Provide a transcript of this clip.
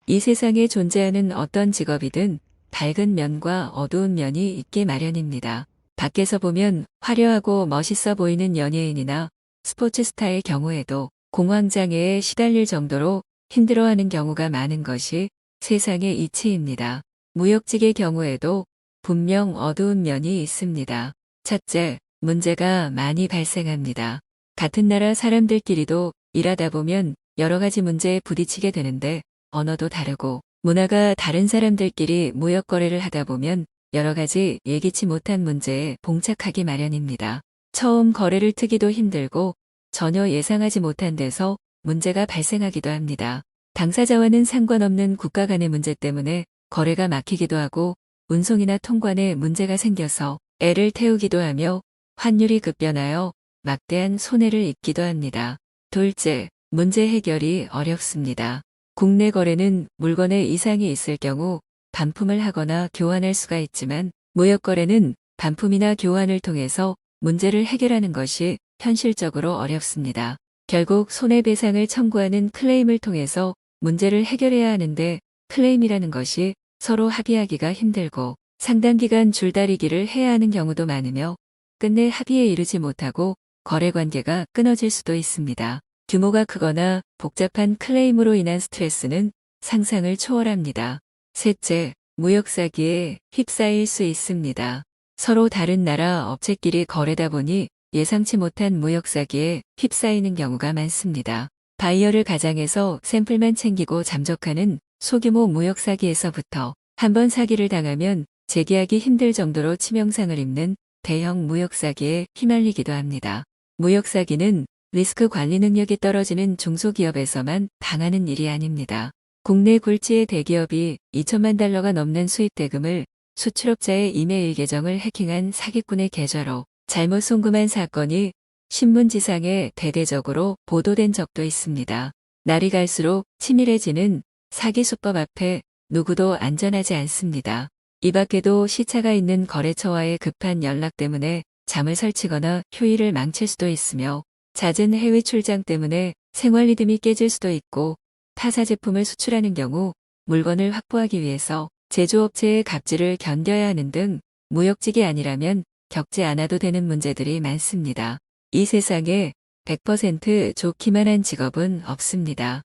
이 세상에 존재하는 어떤 직업이든 밝은 면과 어두운 면이 있게 마련입니다. 밖에서 보면 화려하고 멋있어 보이는 연예인이나 스포츠 스타의 경우에도 공황장애에 시달릴 정도로 힘들어하는 경우가 많은 것이 세상의 이치입니다. 무역직의 경우에도 분명 어두운 면이 있습니다. 첫째, 문제가 많이 발생합니다. 같은 나라 사람들끼리도 일하다 보면 여러 가지 문제에 부딪히게 되는데 언어도 다르고 문화가 다른 사람들끼리 무역 거래를 하다 보면 여러 가지 예기치 못한 문제에 봉착하기 마련입니다. 처음 거래를 트기도 힘들고 전혀 예상하지 못한 데서 문제가 발생하기도 합니다. 당사자와는 상관없는 국가 간의 문제 때문에 거래가 막히기도 하고 운송이나 통관에 문제가 생겨서 애를 태우기도 하며 환율이 급변하여 막대한 손해를 입기도 합니다. 둘째, 문제 해결이 어렵습니다. 국내 거래는 물건에 이상이 있을 경우 반품을 하거나 교환할 수가 있지만 무역 거래는 반품이나 교환을 통해서 문제를 해결하는 것이 현실적으로 어렵습니다. 결국 손해배상을 청구하는 클레임을 통해서 문제를 해결해야 하는데 클레임이라는 것이 서로 합의하기가 힘들고 상당 기간 줄다리기를 해야 하는 경우도 많으며 끝내 합의에 이르지 못하고 거래 관계가 끊어질 수도 있습니다. 규모가 크거나 복잡한 클레임으로 인한 스트레스는 상상을 초월합니다. 셋째, 무역 사기에 휩싸일 수 있습니다. 서로 다른 나라 업체끼리 거래다 보니 예상치 못한 무역 사기에 휩싸이는 경우가 많습니다. 바이어를 가장해서 샘플만 챙기고 잠적하는 소규모 무역 사기에서부터 한번 사기를 당하면 재기하기 힘들 정도로 치명상을 입는 대형 무역 사기에 휘말리기도 합니다. 무역 사기는 리스크 관리 능력이 떨어지는 중소기업에서만 당하는 일이 아닙니다. 국내 굴지의 대기업이 2천만 달러가 넘는 수입 대금을 수출업자의 이메일 계정을 해킹한 사기꾼의 계좌로 잘못 송금한 사건이 신문지상에 대대적으로 보도된 적도 있습니다. 날이 갈수록 치밀해지는 사기 수법 앞에 누구도 안전하지 않습니다. 이 밖에도 시차가 있는 거래처와의 급한 연락 때문에 잠을 설치거나 휴일을 망칠 수도 있으며 잦은 해외 출장 때문에 생활 리듬이 깨질 수도 있고 타사 제품을 수출하는 경우 물건을 확보하기 위해서 제조업체의 갑질을 견뎌야 하는 등 무역직이 아니라면 겪지 않아도 되는 문제들이 많습니다. 이 세상에 100% 좋기만 한 직업은 없습니다.